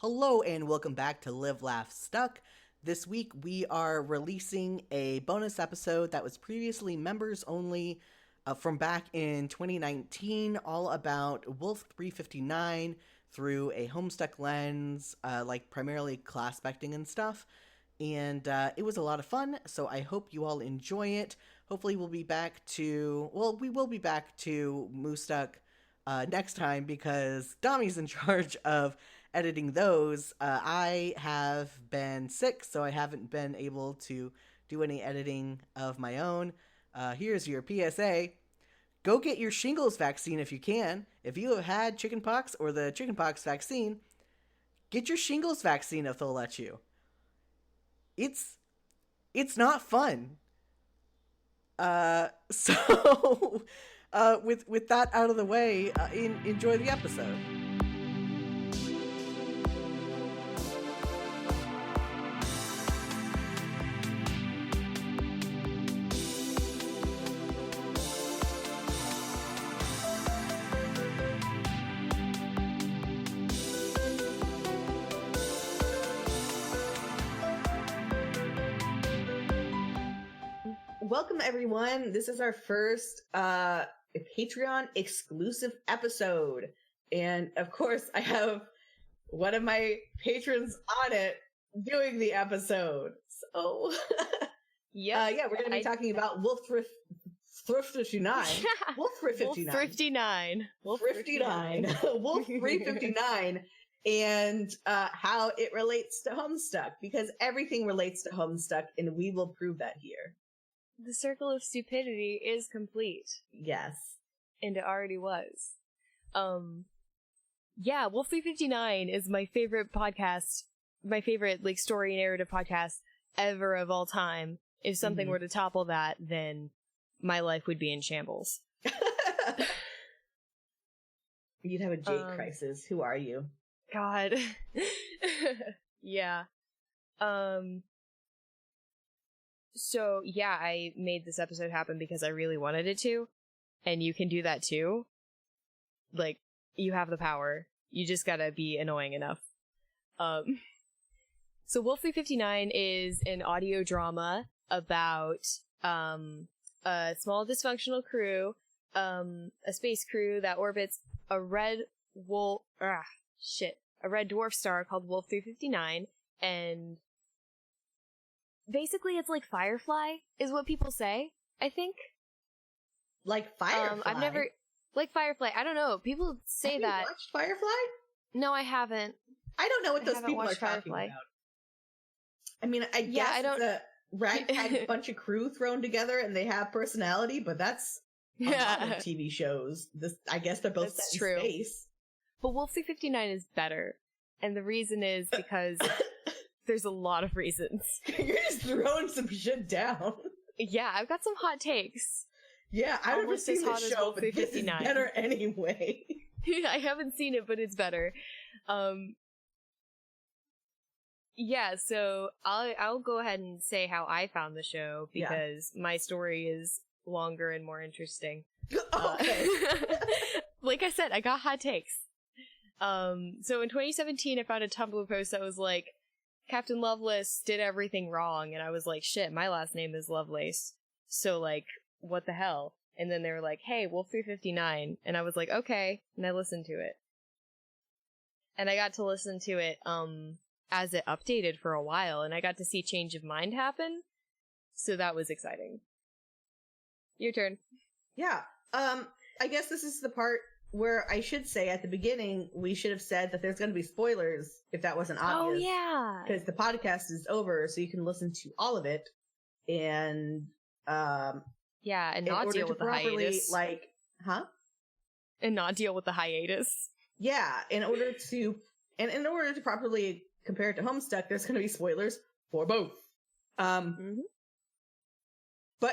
Hello and welcome back to Live, Laugh, Stuck. This week we are releasing a bonus episode that was previously members only from back in 2019, all about Wolf 359 through a Homestuck lens, like primarily class specting and stuff. And it was a lot of fun, so I hope you all enjoy it. Hopefully we will be back to Moostuck next time because Dami's in charge of editing those. I have been sick, so I haven't been able to do any editing of my own. Here's your PSA. Go get your shingles vaccine if you can. If you have had chickenpox or the chickenpox vaccine, get your shingles vaccine if they'll let you. It's not fun. So with that out of the way, enjoy the episode. Welcome, everyone. This is our first Patreon exclusive episode. And of course, I have one of my patrons on it doing the episode. So, yeah, we're going to be talking about Wolf 359. Wolf 359. Wolf 359. Wolf 359. And how it relates to Homestuck, because everything relates to Homestuck, and we will prove that here. The circle of stupidity is complete. Yes. And it already was. Yeah, Wolf 359 is my favorite podcast, my favorite, story narrative podcast ever of all time. If something were to topple that, then my life would be in shambles. You'd have a Jake crisis. Who are you? God. Yeah. So, yeah, I made this episode happen because I really wanted it to, and you can do that too. You have the power. You just gotta be annoying enough. So Wolf 359 is an audio drama about, a small dysfunctional crew, a space crew that orbits a red dwarf star called Wolf 359, and basically, it's like Firefly, is what people say, I think. Like Firefly? I've never... Like Firefly, I don't know. People say have that... you watched Firefly? No, I haven't. I don't know what those people are talking about. I mean, I guess it's a ragtag bunch of crew thrown together and they have personality, but that's a lot of TV shows. I guess they're both set in space. But Wolf 359 is better. And the reason is because... There's a lot of reasons. You're just throwing some shit down. Yeah, I've got some hot takes. Yeah, I've never seen the show, but this is better anyway. I haven't seen it, but it's better. Yeah, so I'll go ahead and say how I found the show, because my story is longer and more interesting. Okay. Like I said, I got hot takes. So in 2017, I found a Tumblr post that was like, Captain Lovelace did everything wrong, and I was like, shit, my last name is Lovelace, so, what the hell? And then they were like, hey, Wolf 359, and I was like, okay, and I listened to it. And I got to listen to it, as it updated for a while, and I got to see change of mind happen, so that was exciting. Your turn. Yeah, I guess this is the part where I should say at the beginning, we should have said that there's going to be spoilers if that wasn't obvious. Oh, yeah. Because the podcast is over, so you can listen to all of it. And, yeah, and not deal with the hiatus. And not deal with the hiatus. Yeah, in order to properly compare it to Homestuck, there's going to be spoilers for both. But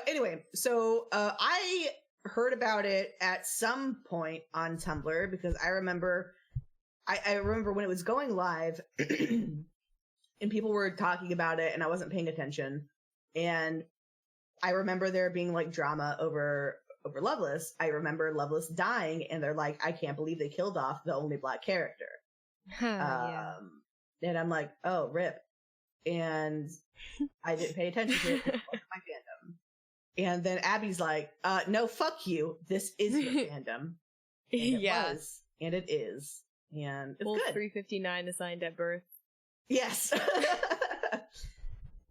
anyway, so, I heard about it at some point on Tumblr because I remember when it was going live and people were talking about it and I wasn't paying attention, and I remember there being drama over Lovelace. I remember Lovelace dying and they're like, I can't believe they killed off the only black character. Yeah. And I'm like, oh, rip. And I didn't pay attention to it because it wasn't my fandom. And then Abby's like, no, fuck you. This is your fandom. And it was. And it is. And it's good. 359 assigned at birth. Yes.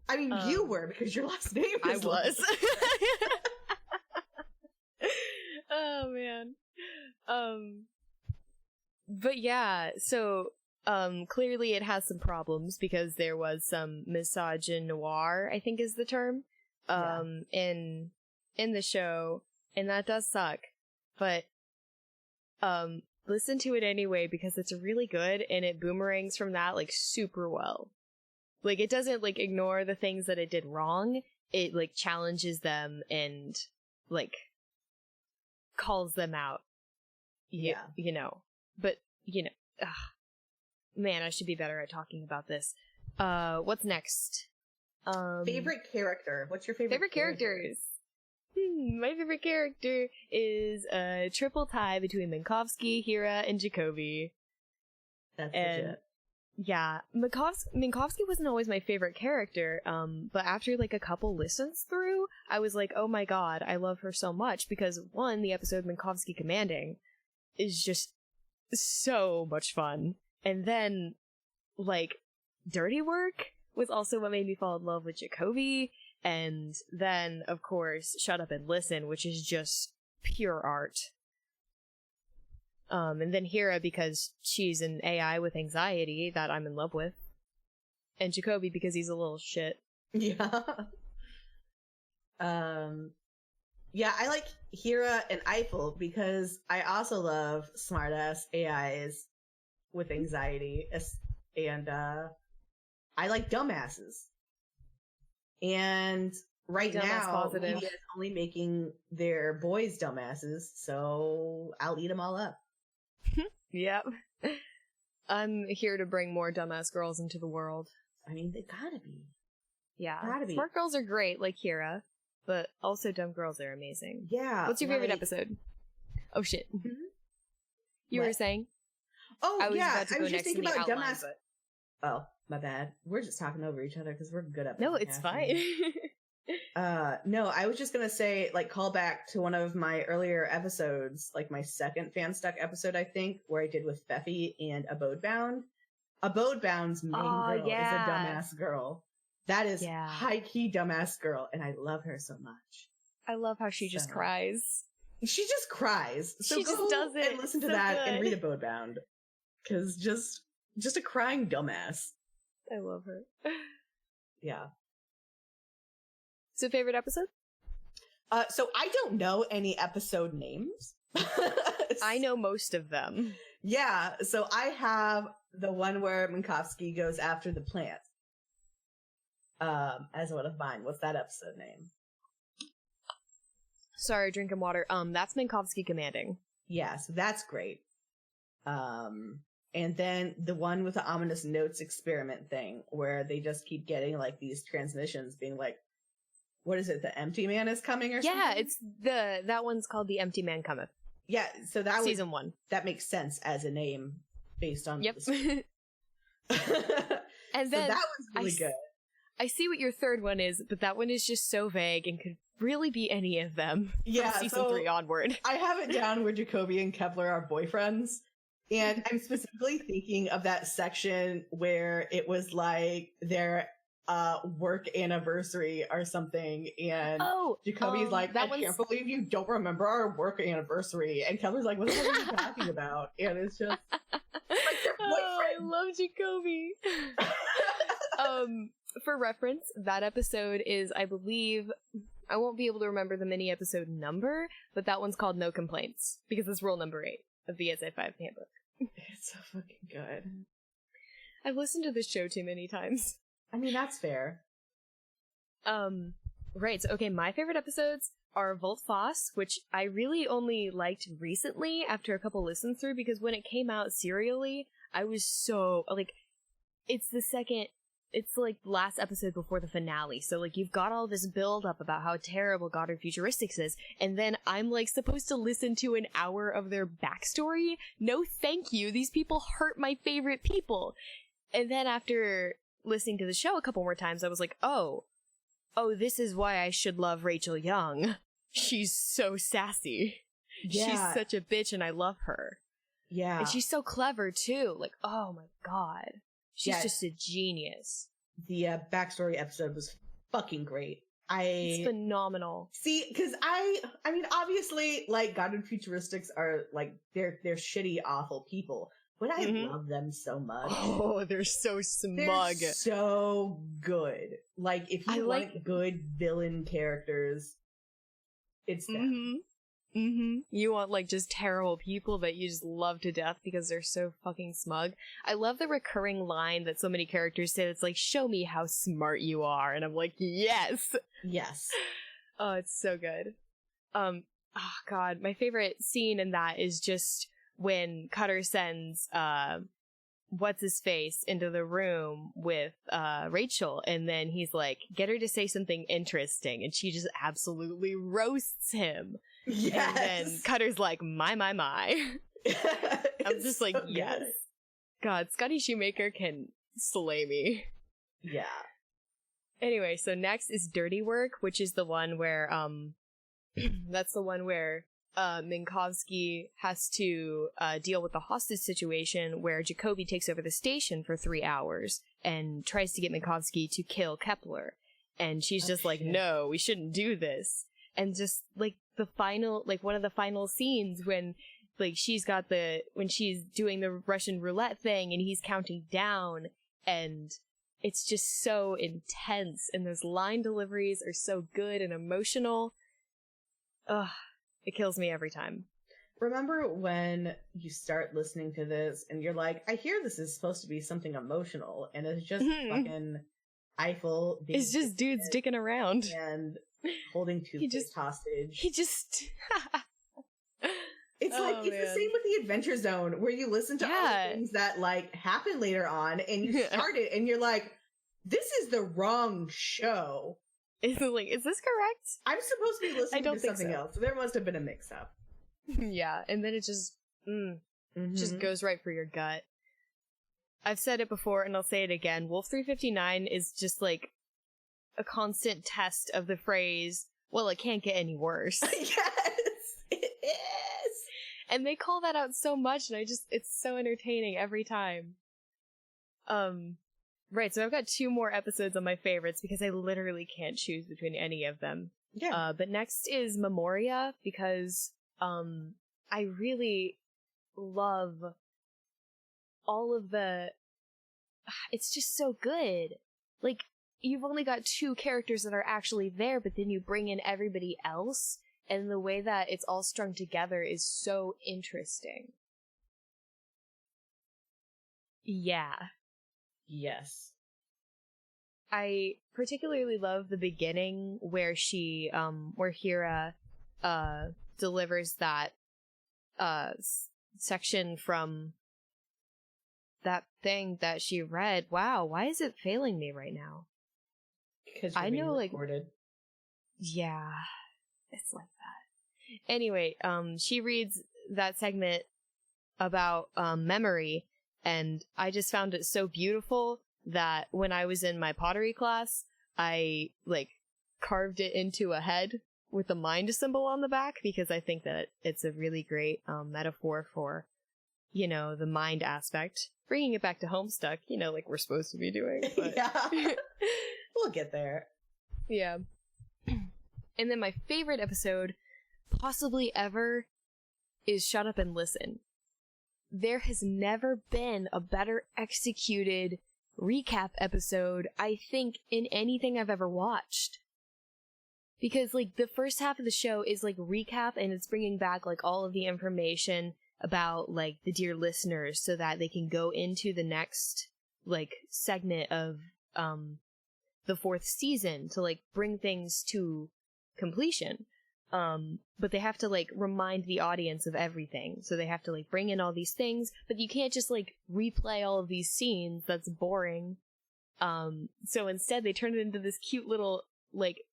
I mean, you were, because your last name is I was. Oh, man. But yeah, so clearly it has some problems because there was some misogynoir, I think is the term, in the show, and that does suck. But listen to it anyway because it's really good and it boomerangs from that like super well. Like it doesn't like ignore the things that it did wrong. It like challenges them and like calls them out. Yeah. You know. But, you know, man, I should be better at talking about this. What's next? Favorite character. What's your favorite characters? My favorite character is a triple tie between Minkowski, Hira, and Jacoby. That's legit. Yeah, Minkowski wasn't always my favorite character, but after like a couple listens through, I was like, oh my god, I love her so much because one, the episode Minkowski Commanding is just so much fun. And then, like, Dirty Work was also what made me fall in love with Jacoby. And then, of course, Shut Up and Listen, which is just pure art. And then Hira because she's an AI with anxiety that I'm in love with. And Jacoby because he's a little shit. Yeah. Yeah, I like Hira and Eiffel because I also love smartass AIs with anxiety, and I like dumbasses. And right now, media is only making their boys dumbasses, so I'll eat them all up. Yep. I'm here to bring more dumbass girls into the world. I mean, they gotta be. Yeah. Gotta be. Smart girls are great, like Hira, but also dumb girls are amazing. Yeah. What's your favorite episode? Oh, shit. Mm-hmm. You were saying? Oh, I was just thinking about dumbass. Oh, my bad. We're just talking over each other because we're good at. No, it's fine. No, I was just gonna say, like, call back to one of my earlier episodes, like my second Fanstuck episode, I think, where I did with Feffy and Abodebound. Abodebound's main girl is a dumbass girl. That is high-key dumbass girl, and I love her so much. I love how she just cries. She just cries. So she just does it. And listen to that and read Abodebound. Because just a crying dumbass. I love her. Yeah. So favorite episode? So I don't know any episode names. I know most of them. Yeah, so I have the one where Minkowski goes after the plant. As one of mine. What's that episode name? Sorry, drinking water. That's Minkowski Commanding. Yeah, so that's great. And then the one with the ominous notes experiment thing, where they just keep getting like these transmissions being like, what is it? The Empty Man is coming or something? Yeah, it's that one's called The Empty Man Cometh. Yeah, so that was season 1. That makes sense as a name based on Yep. And then so that was really good. I see what your third one is, but that one is just so vague and could really be any of them. Yeah, from season 3 onward. I have it down where Jacoby and Kepler are boyfriends. And I'm specifically thinking of that section where it was like their work anniversary or something, and Jacoby's like, I can't believe you don't remember our work anniversary, and Kepler's like, what the hell are you talking about? And it's just like their boyfriend. I love Jacoby. For reference, that episode is, I believe, I won't be able to remember the mini episode number, but that one's called No Complaints, because it's rule number 8 of the SI5 handbook. It's so fucking good. I've listened to this show too many times. I mean, that's fair. Right, so okay, my favorite episodes are Volt Foss, which I really only liked recently after a couple listens through, because when it came out serially, I was so, like, it's like last episode before the finale, so like you've got all this build up about how terrible Goddard Futuristics is, and then I'm like supposed to listen to an hour of their backstory? No thank you, these people hurt my favorite people. And then after listening to the show a couple more times, I was like, oh, this is why I should love Rachel Young. She's so sassy. Yeah. She's such a bitch and I love her. Yeah. And she's so clever too. Like, oh my god. She's just a genius. The backstory episode was fucking great. It's phenomenal. See, because I mean, obviously, like, Godwin Futuristics are, like, they're shitty, awful people, but I love them so much. Oh, they're so smug. They're so good. Like, if you like good villain characters, it's them. You want, like, just terrible people that you just love to death because they're so fucking smug. I love the recurring line that so many characters say. It's like, show me how smart you are. And I'm like, yes! Yes. Oh, it's so good. Oh god, my favorite scene in that is just when Cutter sends, what's-his-face into the room with, Rachel, and then he's like, get her to say something interesting, and she just absolutely roasts him. Yes. And then Cutter's like, my. I'm just like, so yes. good. God, Scotty Shoemaker can slay me. Yeah. Anyway, so next is Dirty Work, which is the one where, that's the one where, Minkowski has to, deal with the hostage situation where Jacoby takes over the station for 3 hours and tries to get Minkowski to kill Kepler. And she's just like, no, we shouldn't do this. And just, like, the final, like, one of the final scenes when, like, when she's doing the Russian roulette thing and he's counting down, and it's just so intense, and those line deliveries are so good and emotional. Ugh, it kills me every time. Remember when you start listening to this and you're like, I hear this is supposed to be something emotional, and it's just fucking Eiffel being it's just dudes dicking around and holding toothpaste hostage. He just it's like it's the same with the Adventure Zone, where you listen to all the things that like happen later on, and you start it and you're like, this is the wrong show. It's like, is this correct? I'm supposed to be listening to something else. There must have been a mix-up. Yeah, and then it just just goes right for your gut. I've said it before and I'll say it again. Wolf 359 is just like a constant test of the phrase, well, it can't get any worse. Yes, it is. And they call that out so much, and it's so entertaining every time. Right, so I've got 2 more episodes on my favorites because I literally can't choose between any of them. Yeah. But next is Memoria, because I really love all of the... It's just so good. Like, you've only got 2 characters that are actually there, but then you bring in everybody else, and the way that it's all strung together is so interesting. Yeah. Yes. I particularly love the beginning where where Hira, delivers that, section from that thing that she read. Wow, why is it failing me right now? Because I know, recorded. Yeah, it's like that. Anyway, she reads that segment about, memory, and I just found it so beautiful that when I was in my pottery class, I, like, carved it into a head with a mind symbol on the back, because I think that it's a really great metaphor for, you know, the mind aspect. Bringing it back to Homestuck, you know, like we're supposed to be doing. But... Yeah. We'll get there. Yeah. And then my favorite episode, possibly ever, is Shut Up and Listen. There has never been a better executed recap episode, I think, in anything I've ever watched. Because, like, the first half of the show is, like, recap, and it's bringing back, like, all of the information about, like, the dear listeners so that they can go into the next, like, segment of, the 4th season to, like, bring things to completion. But they have to, like, remind the audience of everything. So they have to, like, bring in all these things, but you can't just, like, replay all of these scenes. That's boring. So instead they turn it into this cute little, like,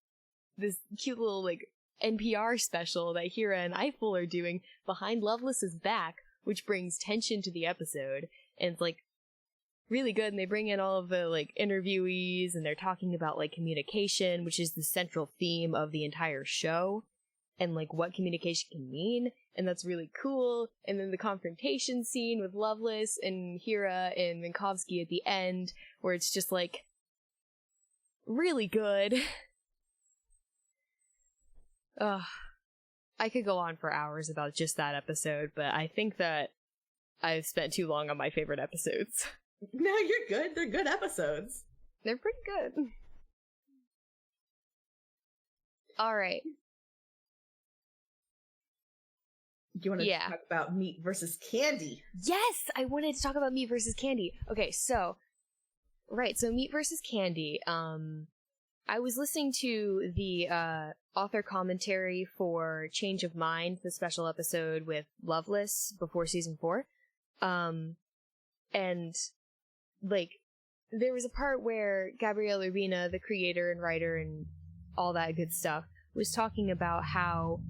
NPR special that Hira and Eiffel are doing behind Loveless's back, which brings tension to the episode. And it's, like, really good, and they bring in all of the, like, interviewees, and they're talking about, like, communication, which is the central theme of the entire show, and, like, what communication can mean, and that's really cool. And then the confrontation scene with Loveless and Hera and Minkowski at the end, where it's just, like, really good. Ugh. I could go on for hours about just that episode, but I think that I've spent too long on my favorite episodes. No, you're good. They're good episodes. They're pretty good. Alright. You want to talk about Meat versus Candy? Yes! I wanted to talk about Meat versus Candy. Okay, so Meat versus Candy. I was listening to the author commentary for Change of Mind, the special episode with Loveless before season 4. And, like, there was a part where Gabrielle Urbina, the creator and writer and all that good stuff, was talking about how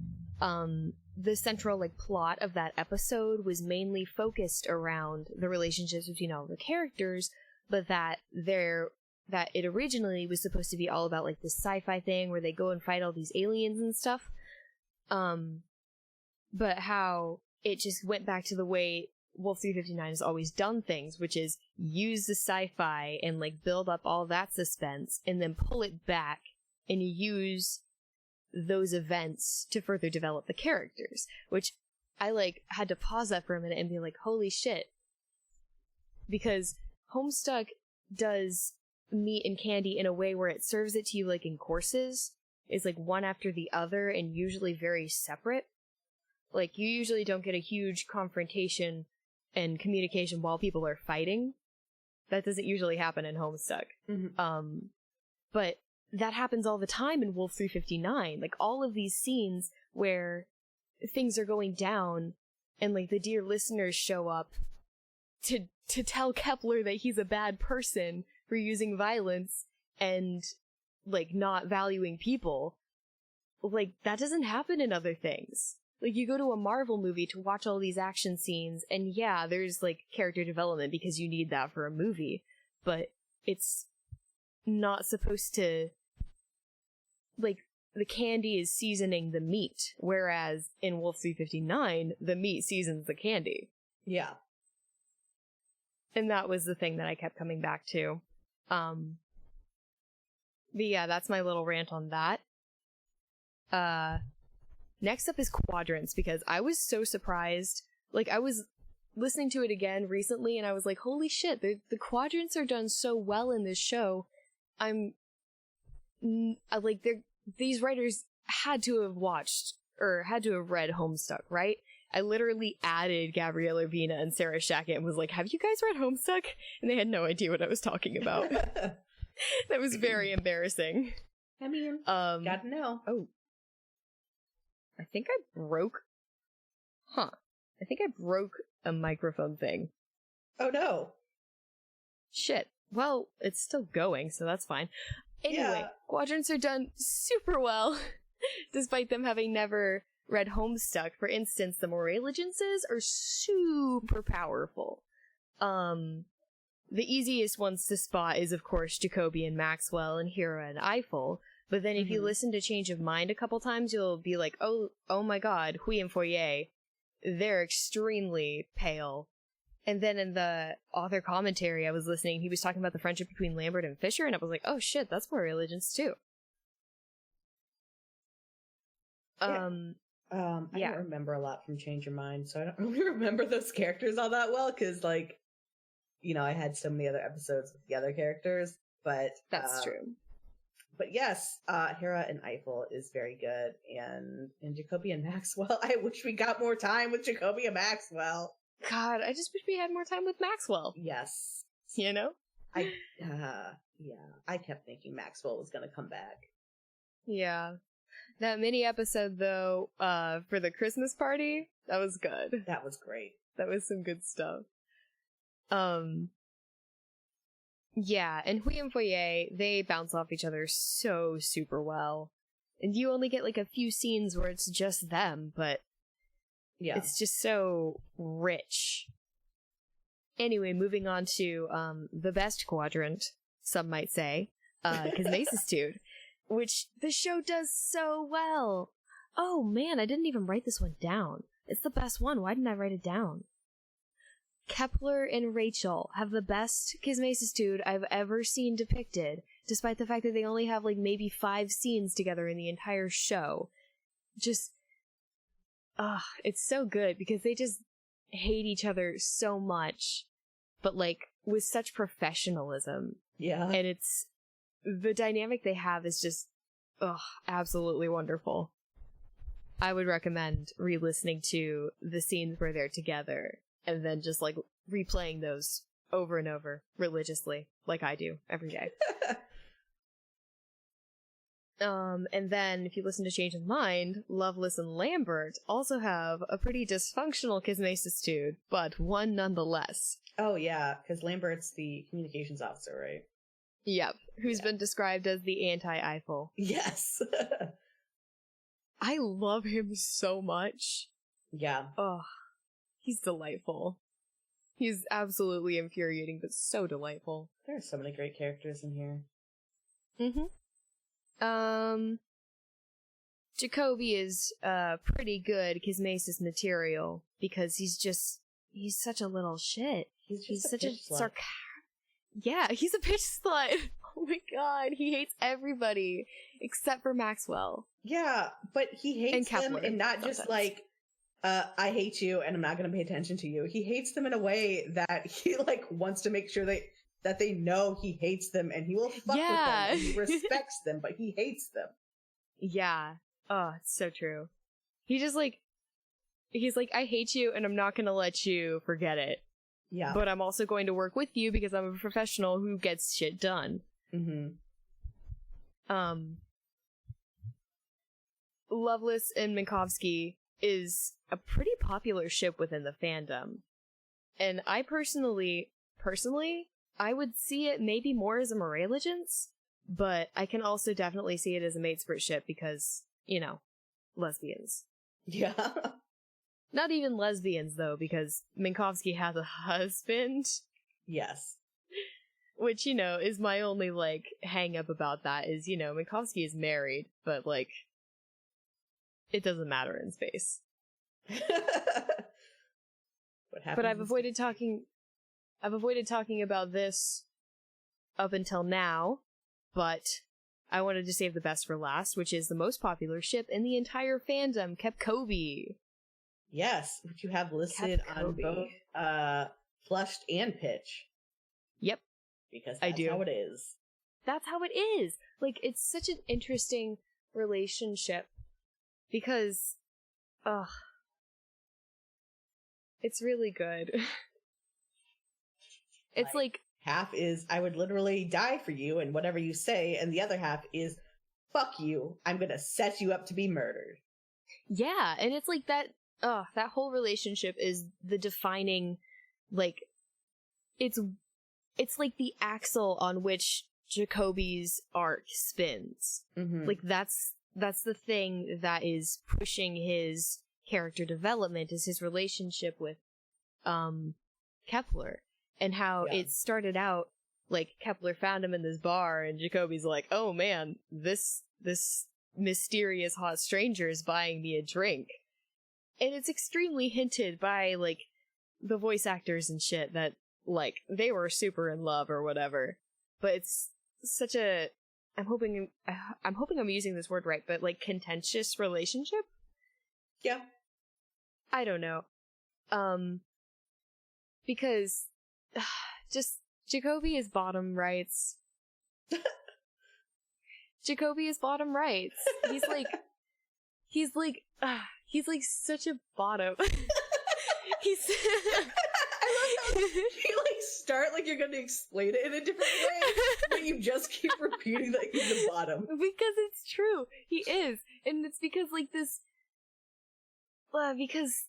the central, like, plot of that episode was mainly focused around the relationships between all the characters, but that it originally was supposed to be all about, like, this sci-fi thing where they go and fight all these aliens and stuff. But how it just went back to the way Wolf 359 has always done things, which is use the sci-fi and, like, build up all that suspense and then pull it back and use those events to further develop the characters, which I, like, had to pause that for a minute and be like, holy shit. Because Homestuck does Meat and Candy in a way where it serves it to you, like, in courses. It's, like, one after the other and usually very separate. Like, you usually don't get a huge confrontation and communication while people are fighting. That doesn't usually happen in Homestuck. Mm-hmm. But that happens all the time in Wolf 359. Like, all of these scenes where things are going down and, like, the dear listeners show up to tell Kepler that he's a bad person for using violence and, like, not valuing people. Like, that doesn't happen in other things. Like, you go to a Marvel movie to watch all these action scenes, and yeah, there's, like, character development because you need that for a movie, but it's not supposed to, like, the candy is seasoning the meat, whereas in Wolf 359, the meat seasons the candy. Yeah. And that was the thing that I kept coming back to. But yeah, that's my little rant on that. Next up is Quadrants, because I was so surprised. Like, I was listening to it again recently, and I was like, holy shit, the Quadrants are done so well in this show. These writers had to have watched, or had to have read Homestuck, right? I literally added Gabrielle Urbina and Sarah Shackett and was like, have you guys read Homestuck? And they had no idea what I was talking about. That was very embarrassing. I mean, gotta know. Oh. I think I broke a microphone thing. Oh no. Shit. Well, it's still going, so that's fine. Anyway, yeah. Quadrants are done super well, despite them having never read Homestuck. For instance, the Moraligences are super powerful. The easiest ones to spot is, of course, Jacoby and Maxwell and Hera and Eiffel. But then if you listen to Change of Mind a couple times, you'll be like, oh my god, Hui and Foyer, they're extremely pale. And then in the author commentary I was listening, he was talking about the friendship between Lambert and Fisher, and I was like, oh shit, that's more religions too. I don't remember a lot from Change Your Mind, so I don't really remember those characters all that well, because, like, you know, I had so many other episodes with the other characters, but... That's true. But yes, Hera and Eiffel is very good, and Jacoby and Maxwell, I wish we got more time with Jacoby and Maxwell. God, I just wish we had more time with Maxwell. Yes. You know? I kept thinking Maxwell was gonna come back. Yeah. That mini episode, though, for the Christmas party, that was good. That was great. That was some good stuff. Yeah, and Hui and Foyer, they bounce off each other so super well. And you only get, like, a few scenes where it's just them, but yeah, it's just so rich. Anyway, moving on to the best quadrant, some might say, Kismacestude, which the show does so well. Oh man, I didn't even write this one down. It's the best one. Why didn't I write it down? Kepler and Rachel have the best Kismacestude I've ever seen depicted, despite the fact that they only have like maybe 5 scenes together in the entire show. Just, it's so good because they just hate each other so much, but like with such professionalism. Yeah. And it's, the dynamic they have is just, absolutely wonderful. I would recommend re-listening to the scenes where they're together and then just like replaying those over and over religiously, like I do every day. And then if you listen to Change of Mind, Lovelace and Lambert also have a pretty dysfunctional Kismacestude, but one nonetheless. Oh yeah, because Lambert's the communications officer, right? Yep, who's been described as the anti-Eiffel. Yes. I love him so much. Yeah. Oh, he's delightful. He's absolutely infuriating, but so delightful. There are so many great characters in here. Mm-hmm. Jacoby is, pretty good Kismace's material, because he's such a little shit. He's such a Yeah, he's a bitch slut. Oh my god, he hates everybody, except for Maxwell. Yeah, but he hates them, and not sometimes. just like, I hate you and I'm not going to pay attention to you. He hates them in a way that he like wants to make sure that they know he hates them, and he will fuck with them, and he respects them, but he hates them. Yeah. Oh, it's so true. He's like, I hate you and I'm not going to let you forget it. Yeah. But I'm also going to work with you because I'm a professional who gets shit done. Mm-hmm. Lovelace and Minkowski is a pretty popular ship within the fandom. And I personally, I would see it maybe more as a Moralegence, but I can also definitely see it as a Matesprit ship because, you know, lesbians. Yeah. Not even lesbians, though, because Minkowski has a husband. Yes. Which, you know, is my only, like, hang-up about that is, you know, Minkowski is married, but, like, it doesn't matter in space. What happens? But I've avoided talking about this up until now, but I wanted to save the best for last, which is the most popular ship in the entire fandom, Kepkobi. Yes, which you have listed on both Flushed and Pitch. Yep. Because that's how it is. That's how it is! Like, it's such an interesting relationship. Because, it's really good. It's like half is, I would literally die for you and whatever you say, and the other half is, fuck you, I'm gonna set you up to be murdered. Yeah, and it's like that whole relationship is the defining, like, it's like the axle on which Jacoby's arc spins. Mm-hmm. Like, that's the thing that is pushing his character development, is his relationship with, Kepler. And how it started out, like, Kepler found him in this bar, and Jacoby's like, oh man, this mysterious hot stranger is buying me a drink. And it's extremely hinted by, like, the voice actors and shit that, like, they were super in love or whatever. But it's such a, I'm hoping I'm using this word right, but, like, contentious relationship? Yeah. I don't know. Because just Jacoby is bottom rights. Jacoby is bottom rights. He's like such a bottom. He's I love how you like start like you're going to explain it in a different way, but you just keep repeating that he's the bottom. Because it's true. He is. And it's because like this because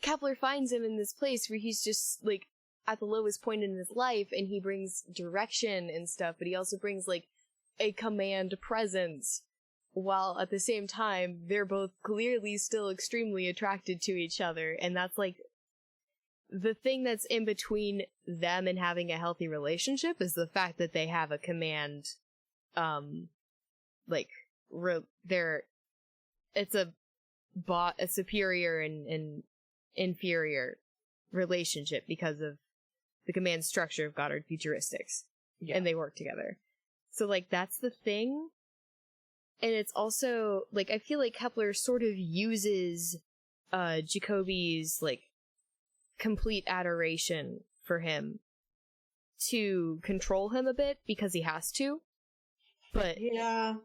Kepler finds him in this place where he's just like at the lowest point in his life, and he brings direction and stuff, but he also brings like a command presence, while at the same time they're both clearly still extremely attracted to each other. And that's like the thing that's in between them and having a healthy relationship is the fact that they have a command, it's a superior and inferior relationship because of the command structure of Goddard Futuristics. Yeah. And they work together. So, like, that's the thing. And it's also, like, I feel like Kepler sort of uses Jacoby's, like, complete adoration for him to control him a bit because he has to. But yeah,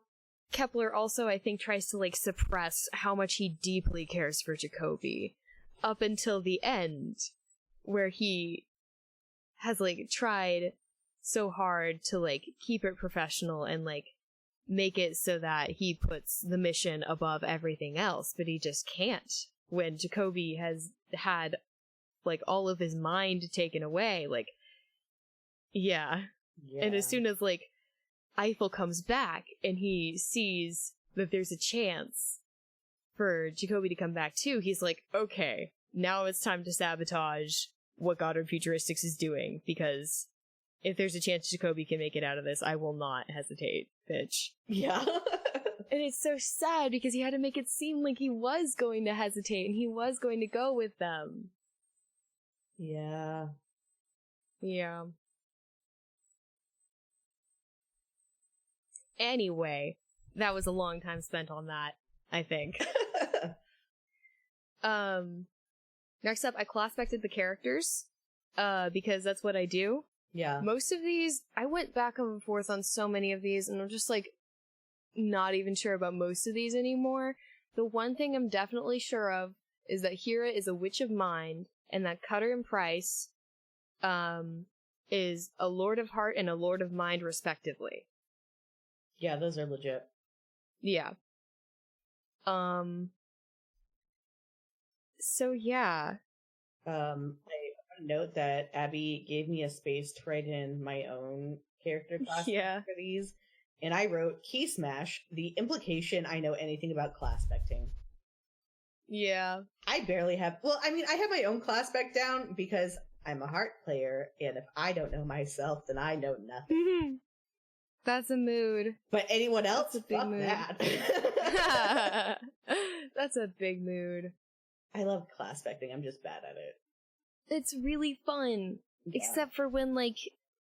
Kepler also, I think, tries to, like, suppress how much he deeply cares for Jacoby up until the end, where he has, like, tried so hard to, like, keep it professional and, like, make it so that he puts the mission above everything else, but he just can't when Jacoby has had, like, all of his mind taken away. Like, yeah. And as soon as, like, Eiffel comes back and he sees that there's a chance for Jacoby to come back too, he's like, okay, now it's time to sabotage what Goddard Futuristics is doing, because if there's a chance Jacoby can make it out of this, I will not hesitate, bitch. Yeah. And it's so sad because he had to make it seem like he was going to hesitate and he was going to go with them. Yeah. Yeah. Anyway, that was a long time spent on that, I think. Next up, I class-spected the characters, because that's what I do. Yeah. Most of these, I went back and forth on so many of these, and I'm just, like, not even sure about most of these anymore. The one thing I'm definitely sure of is that Hera is a witch of mind, and that Cutter and Price, is a lord of heart and a lord of mind, respectively. Yeah, those are legit. Yeah. So yeah. I want to note that Abby gave me a space to write in my own character class for these, and I wrote Key Smash, the implication I know anything about class specting. Yeah. I barely have, well, I mean, I have my own class spec down because I'm a heart player, and if I don't know myself, then I know nothing. That's a mood. But anyone else, fuck mood. that. That's a big mood. I love class specting, I'm just bad at it. It's really fun. Yeah. Except for when, like,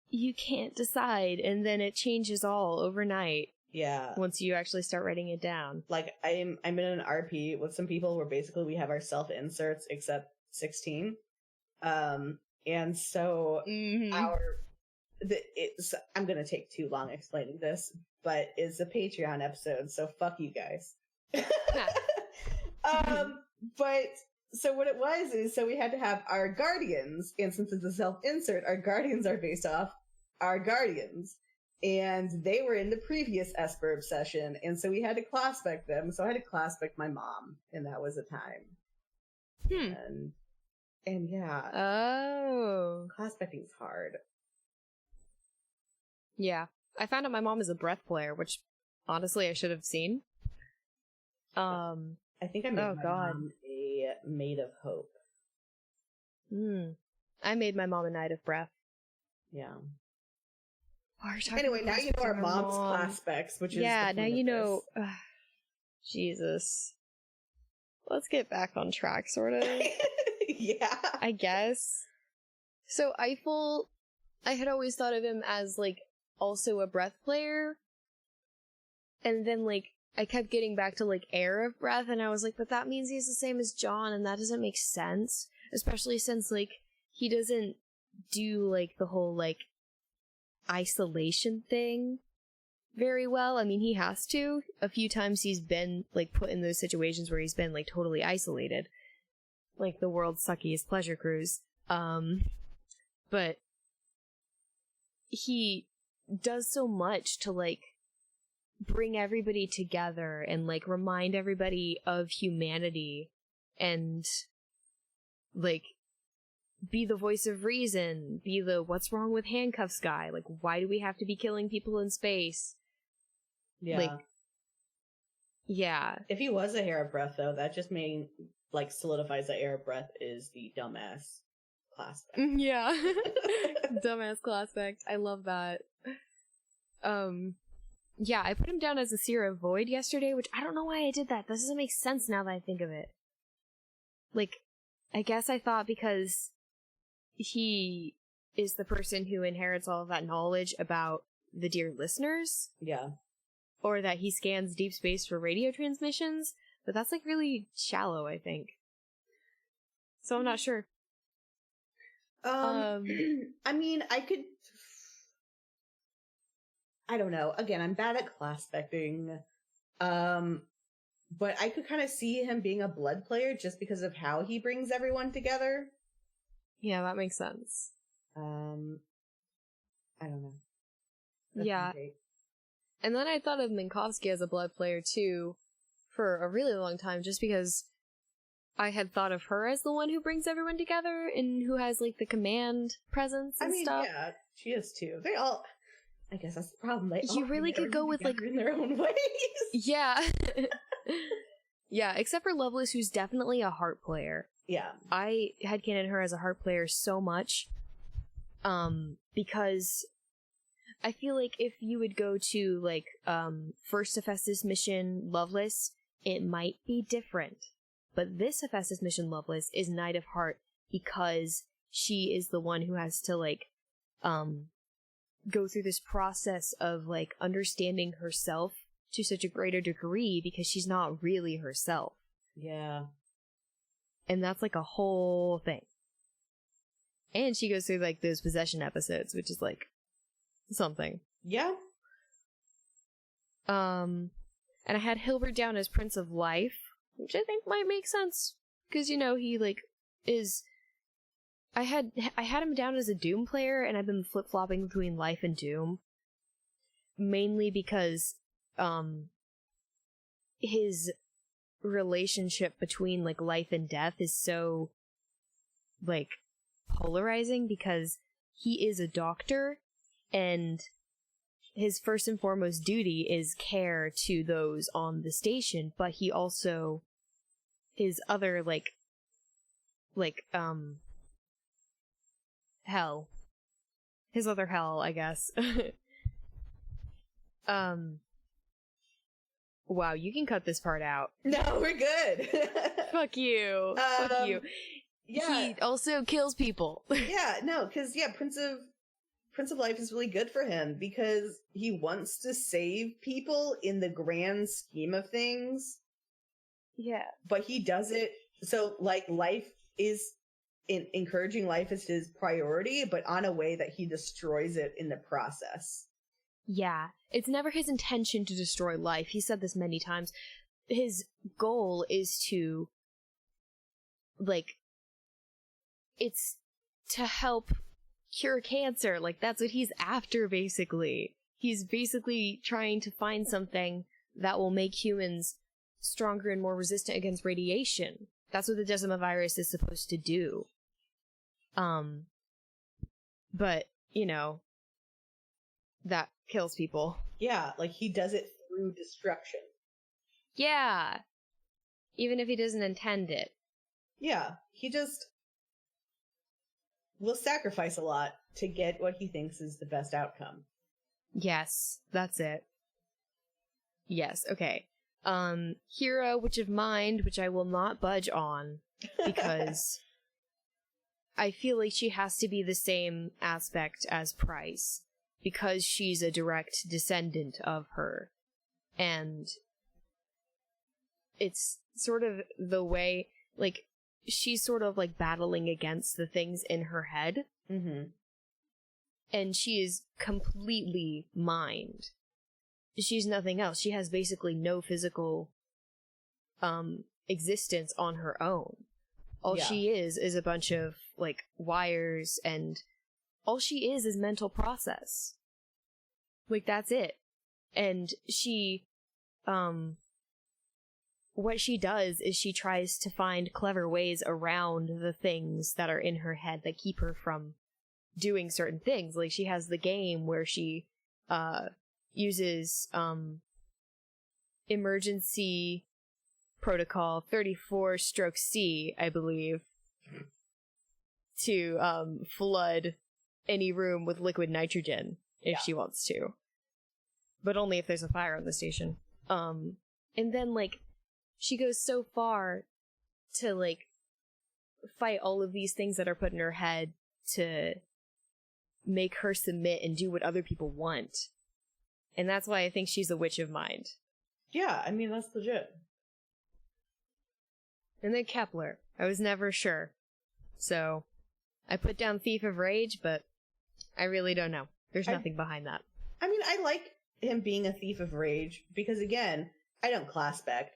you can't decide, and then it changes all overnight. Yeah. Once you actually start writing it down. Like, I'm in an RP with some people where basically we have our self-inserts except 16. And so I'm gonna take too long explaining this, but it's a Patreon episode, so fuck you guys. But so what it was is, so we had to have our guardians, and since it's a self-insert, our guardians are based off our guardians, and they were in the previous Esper session, and so we had to class spec them. So I had to class spec my mom, and that was a time. And yeah. Oh. Class specting's hard. Yeah. I found out my mom is a breath player, which honestly I should have seen. I think I made my mom a Maid of Hope. I made my mom a Knight of Breath. Yeah. Anyway, now you know our mom's class specs, which is now you know. Jesus. Let's get back on track, sort of. Yeah. I guess. So Eiffel, I had always thought of him as, like, also a breath player. And then, like, I kept getting back to, like, air of breath, and I was like, but that means he's the same as John, and that doesn't make sense. Especially since, like, he doesn't do, like, the whole, like, isolation thing very well. I mean, he has to. A few times he's been, like, put in those situations where he's been, like, totally isolated. Like, the world's suckiest pleasure cruise. But he does so much to, like, bring everybody together and, like, remind everybody of humanity and, like, be the voice of reason, be the what's wrong with handcuffs guy, like, why do we have to be killing people in space? Yeah. Like, yeah. If he was a hair of breath, though, that just solidifies that air of breath is the dumbass class effect. Yeah. Dumbass class effect. I love that. Yeah, I put him down as a seer of void yesterday, which I don't know why I did that. That doesn't make sense now that I think of it. Like, I guess I thought because he is the person who inherits all of that knowledge about the dear listeners. Yeah. Or that he scans deep space for radio transmissions, but that's like really shallow, I think. So I'm not sure. I mean, I don't know. Again, I'm bad at class specting. But I could kind of see him being a blood player just because of how he brings everyone together. Yeah, that makes sense. I don't know. That's yeah. And then I thought of Minkowski as a blood player too for a really long time, just because I had thought of her as the one who brings everyone together and who has like the command presence and stuff. Yeah, she is too. They all, I guess that's the problem. You really could go with like in their own ways. Yeah. Yeah, except for Lovelace, who's definitely a heart player. Yeah. I headcanon her as a heart player so much. Because I feel like if you would go to, like, first Hephaestus mission Lovelace, it might be different. But this Hephaestus mission Lovelace is Knight of Heart because she is the one who has to, like, go through this process of, like, understanding herself to such a greater degree because she's not really herself. Yeah. And that's, like, a whole thing. And she goes through, like, those possession episodes, which is, like, something. Yeah. And I had Hilbert down as Prince of Life, which I think might make sense. Because, you know, he, like, is... I had him down as a Doom player, and I've been flip-flopping between Life and Doom. Mainly because, his relationship between, like, life and death is so, like, polarizing, because he is a doctor, and his first and foremost duty is care to those on the station, but he also, his other, hell. His other hell, I guess. Wow, you can cut this part out. No, we're good. Fuck you. Fuck you. Yeah. He also kills people. Yeah, no, because, yeah, Prince of Life is really good for him because he wants to save people in the grand scheme of things. Yeah. But he does it, so, like, life is, encouraging life is his priority, but on a way that he destroys it in the process. Yeah. It's never his intention to destroy life. He said this many times. His goal is to, like, it's to help cure cancer. Like, that's what he's after, basically. He's basically trying to find something that will make humans stronger and more resistant against radiation. That's what the Decima virus is supposed to do. But, you know, that kills people. Yeah, like, he does it through destruction. Yeah. Even if he doesn't intend it. Yeah, he just will sacrifice a lot to get what he thinks is the best outcome. Yes, that's it. Yes, okay. Hero, Witch of Mind, which I will not budge on, because I feel like she has to be the same aspect as Price, because she's a direct descendant of her. And it's sort of the way, like, she's sort of, like, battling against the things in her head. Mm-hmm. And she is completely mind. She's nothing else. She has basically no physical existence on her own. All she is a bunch of, like, wires, and all she is mental process. Like, that's it. And she, what she does is she tries to find clever ways around the things that are in her head that keep her from doing certain things. Like, she has the game where she, uses, emergency protocol 34-C, I believe, to flood any room with liquid nitrogen if she wants to. But only if there's a fire on the station. And then, like, she goes so far to, like, fight all of these things that are put in her head to make her submit and do what other people want. And that's why I think she's a witch of mind. Yeah, I mean, that's legit. And then Kepler. I was never sure. So, I put down Thief of Rage, but I really don't know. There's nothing behind that. I mean, I like him being a Thief of Rage, because again, I don't class spec,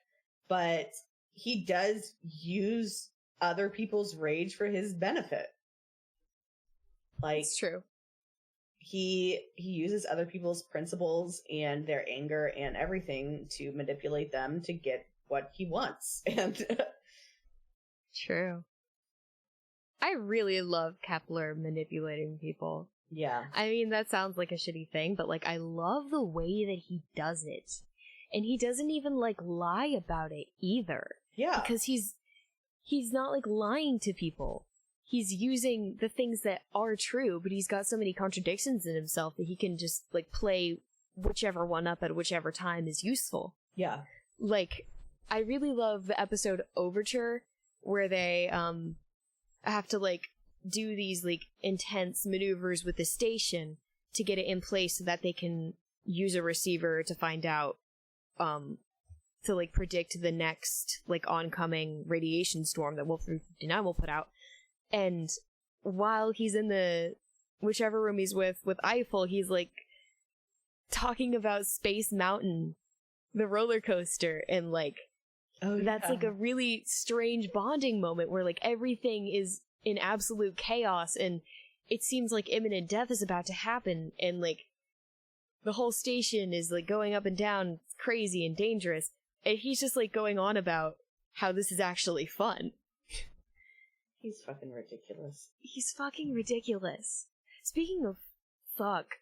but he does use other people's rage for his benefit. Like, it's true. He uses other people's principles and their anger and everything to manipulate them to get what he wants. And true. I really love Kepler manipulating people. Yeah. I mean, that sounds like a shitty thing, but, like, I love the way that he does it. And he doesn't even, like, lie about it either. Yeah. Because he's not, like, lying to people. He's using the things that are true, but he's got so many contradictions in himself that he can just, like, play whichever one up at whichever time is useful. Yeah. Like, I really love the episode Overture, where they, have to, like, do these, like, intense maneuvers with the station to get it in place so that they can use a receiver to find out, to, like, predict the next, like, oncoming radiation storm that Wolf 359 will put out. And while he's in the whichever room he's with Eiffel, he's, like, talking about Space Mountain, the roller coaster, and, like, that's, like, a really strange bonding moment where, like, everything is in absolute chaos and it seems like imminent death is about to happen, and, like, the whole station is, like, going up and down, crazy and dangerous, and he's just, like, going on about how this is actually fun. He's fucking ridiculous. He's fucking ridiculous. Speaking of fuck,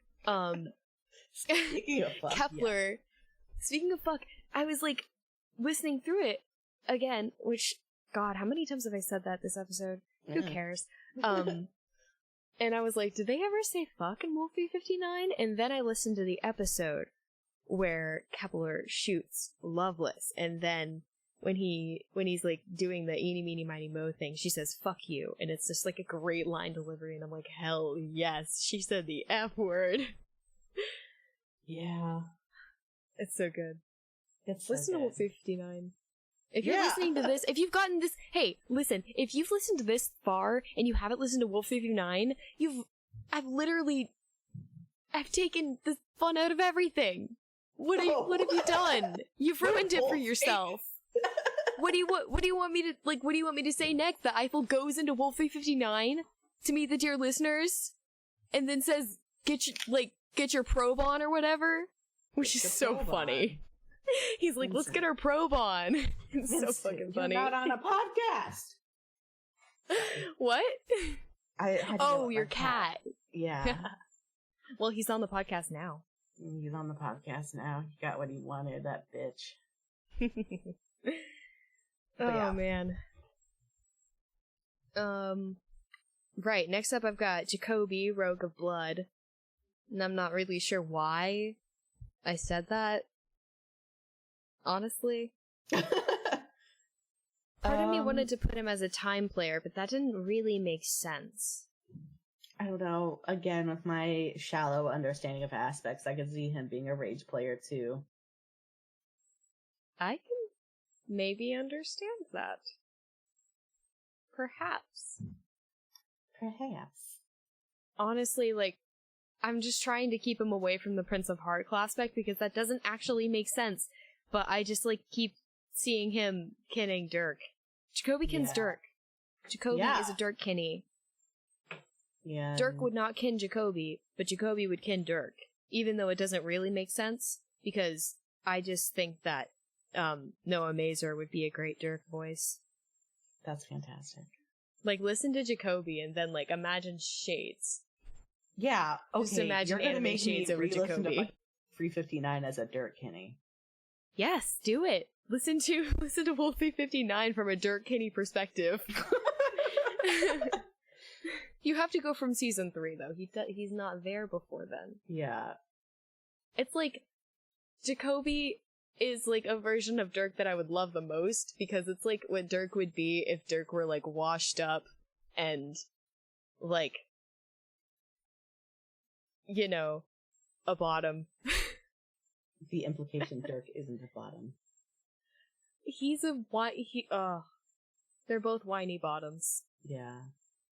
Speaking of fuck, Kepler, yeah. Speaking of fuck, I was, like, listening through it again, which, God, how many times have I said that this episode? Who cares? And I was like, did they ever say fuck in Wolf 359? And then I listened to the episode where Kepler shoots Loveless, and then when he's, like, doing the eeny, meeny, miny, mo thing, she says, fuck you, and it's just, like, a great line delivery, and I'm like, hell yes, she said the F word. Yeah. It's so good. It's so Listen good. to Wolf 359. If you're listening to this, if you've gotten this, hey, listen, if you've listened to this far and you haven't listened to Wolf 359, I've taken the fun out of everything. What have you done? You've ruined it for yourself. What do you want me to say next? That Eiffel goes into Wolf 359 to meet the dear listeners and then says, get your probe on or whatever? Which is so funny. He's like, let's get our probe on. It's so fucking funny. You're not on a podcast. What? Your cat. Yeah. Well, he's on the podcast now. He's on the podcast now. He got what he wanted, that bitch. Oh, man. Right, next up I've got Jacoby, Rogue of Blood. And I'm not really sure why I said that. Honestly. Part of me wanted to put him as a time player, but that didn't really make sense. I don't know. Again, with my shallow understanding of aspects, I could see him being a rage player too. I can maybe understand that. Perhaps. Honestly, like, I'm just trying to keep him away from the Prince of Heart class spec because that doesn't actually make sense. But I just, like, keep seeing him kinning Dirk. Jacoby kins Dirk. Jacoby is a Dirk kinny. Yeah. Dirk would not kin Jacoby, but Jacoby would kin Dirk. Even though it doesn't really make sense, because I just think that Noah Mazer would be a great Dirk voice. That's fantastic. Like, listen to Jacoby and then, like, imagine Shades. Yeah, okay. Just imagine anime Shades over Jacoby. To 359 as a Dirk Kinney. Yes, do it. Listen to Wolf 359 from a Dirk Kinney perspective. You have to go from season 3, though. He's not there before then. Yeah. It's like, Jacoby is like a version of Dirk that I would love the most, because it's like what Dirk would be if Dirk were like washed up and like, you know, a bottom. The implication Dirk isn't a bottom. He's a they're both whiny bottoms. Yeah.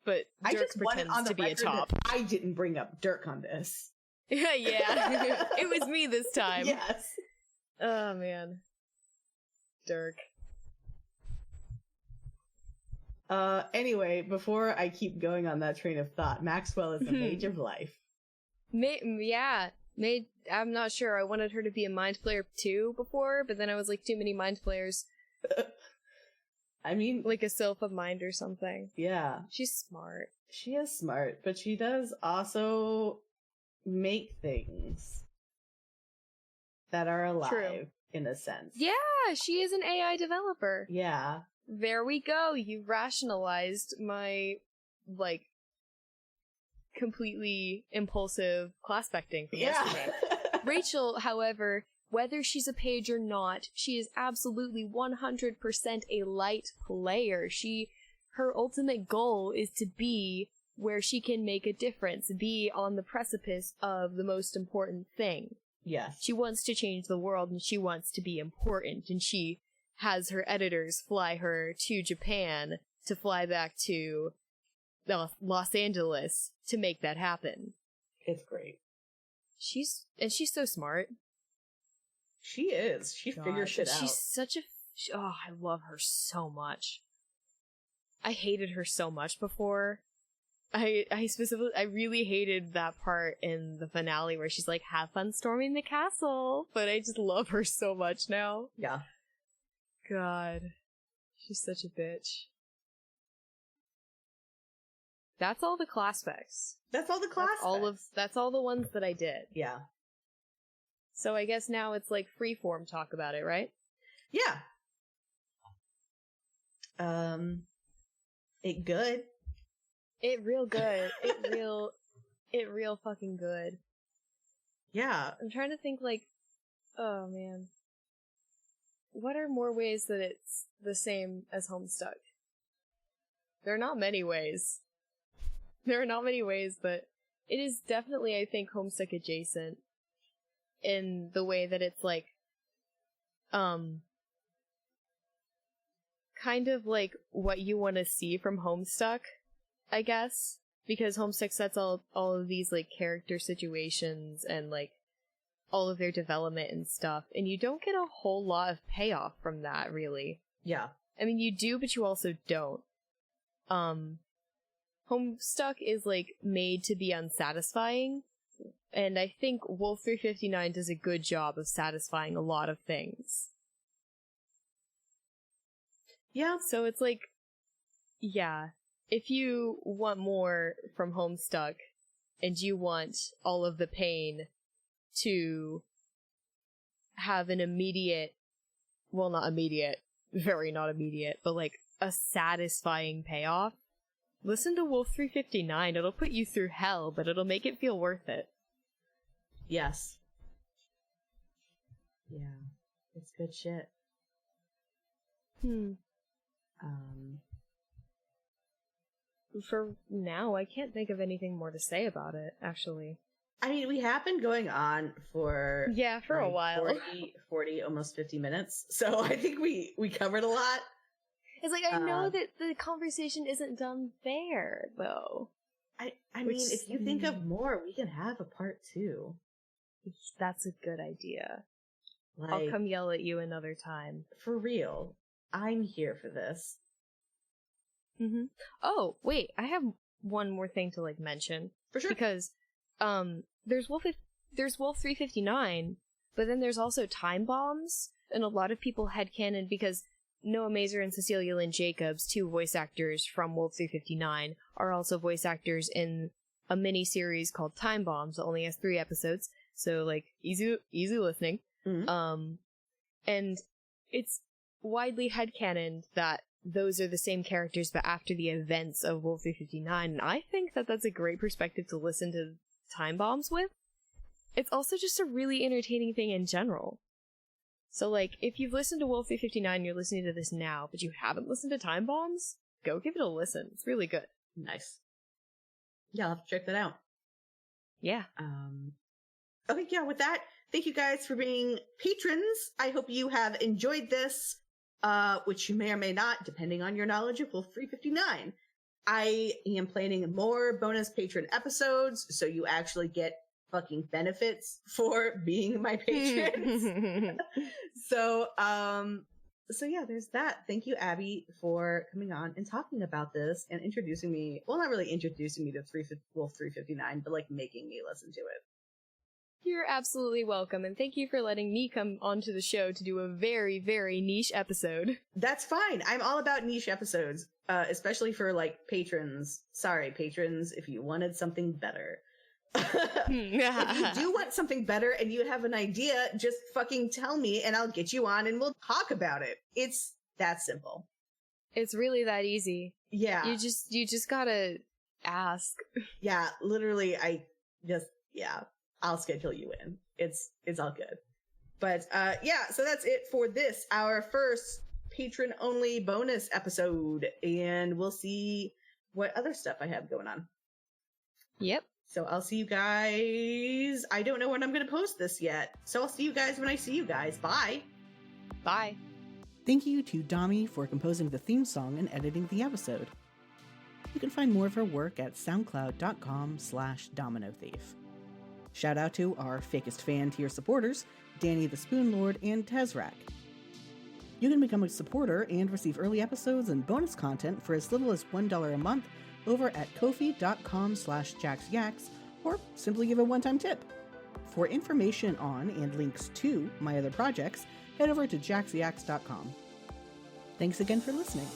But I Dirk just wanted pretends on the to be a record top. that I didn't bring up Dirk on this. Yeah, it was me this time. Yes. Oh, man. Dirk. Anyway, before I keep going on that train of thought, Maxwell is a mage of life. I'm not sure. I wanted her to be a mind flayer too before, but then I was like, too many mind flayers. I mean, like a sylph of mind or something. Yeah. She's smart. She is smart, but she does also make things that are alive. True. In a sense. Yeah, she is an AI developer. Yeah. There we go. You rationalized my, like, completely impulsive class specting from yesterday. Rachel, however, whether she's a page or not, she is absolutely 100% a light player. Her ultimate goal is to be where she can make a difference, be on the precipice of the most important thing. Yes. She wants to change the world, and she wants to be important, and she has her editors fly her to Japan to fly back to Los Angeles to make that happen. It's great. She's so smart. She is. She figures shit out. She's such a... I love her so much. I hated her so much before. I really hated that part in the finale where she's like, have fun storming the castle. But I just love her so much now. Yeah. God. She's such a bitch. That's all the class specs. That's all the class specs. That's all the ones that I did. Yeah. So I guess now it's like freeform talk about it, right? Yeah. It good. It real good. It real fucking good. Yeah. I'm trying to think, like, oh man. What are more ways that it's the same as Homestuck? There are not many ways. There are not many ways, but it is definitely, I think, Homestuck adjacent in the way that it's like, kind of like what you want to see from Homestuck, I guess, because Homestuck sets all of these, like, character situations and, like, all of their development and stuff, and you don't get a whole lot of payoff from that, really. Yeah. I mean, you do, but you also don't. Homestuck is, like, made to be unsatisfying, and I think Wolf 359 does a good job of satisfying a lot of things. Yeah. So it's like, yeah, if you want more from Homestuck, and you want all of the pain to have an immediate, well, not immediate, very not immediate, but like a satisfying payoff, listen to Wolf 359. It'll put you through hell, but it'll make it feel worth it. Yes. Yeah. It's good shit. For now, I can't think of anything more to say about it, actually. I mean, we have been going on for... Yeah, for a while. 40, almost 50 minutes. So I think we covered a lot. It's like, I know that the conversation isn't done there, though. I mean, if you think of more, we can have a part 2. That's a good idea. Like, I'll come yell at you another time. For real. I'm here for this. Mm-hmm. Oh, wait, I have one more thing to, like, mention. For sure. Because, there's Wolf 359, but then there's also Time Bombs, and a lot of people headcanon because Noah Mazer and Cecilia Lynn Jacobs, 2 voice actors from Wolf 359, are also voice actors in a mini-series called Time Bombs that only has 3 episodes, so, like, easy listening. Mm-hmm. And it's widely headcanoned that those are the same characters but after the events of Wolf 359, and I think that that's a great perspective to listen to Time Bombs with. It's also just a really entertaining thing in general. So, like, if you've listened to Wolf 359, you're listening to this now, but you haven't listened to Time Bombs, go give it a listen. It's really good. Nice. Yeah, I'll have to check that out. Yeah. Okay, yeah, with that, thank you guys for being patrons. I hope you have enjoyed this, which you may or may not, depending on your knowledge of Wolf 359. I am planning more bonus patron episodes, so you actually get fucking benefits for being my patrons. So yeah, there's that. Thank you, Abby, for coming on and talking about this and introducing me. Well, not really introducing me to Wolf 359, but like making me listen to it. You're absolutely welcome, and thank you for letting me come onto the show to do a very, very niche episode. That's fine. I'm all about niche episodes, especially for like patrons. Sorry, patrons, if you wanted something better. If you do want something better and you have an idea, just fucking tell me and I'll get you on and we'll talk about it. It's that simple. It's really that easy. Yeah. You just gotta ask. Yeah, literally, I'll schedule you in. It's all good. But yeah, so that's it for this, our first patron only bonus episode, and we'll see what other stuff I have going on. Yep. So I'll see you guys. I don't know when I'm going to post this yet. So I'll see you guys when I see you guys. Bye. Bye. Thank you to Dami for composing the theme song and editing the episode. You can find more of her work at soundcloud.com/dominothief. Shout out to our fakest fan tier supporters, Danny the Spoon Lord and Tezrak. You can become a supporter and receive early episodes and bonus content for as little as $1 a month over at ko-fi.com/jaxyax, or simply give a one-time tip. For information on and links to my other projects, head over to jaxyax.com. Thanks again for listening.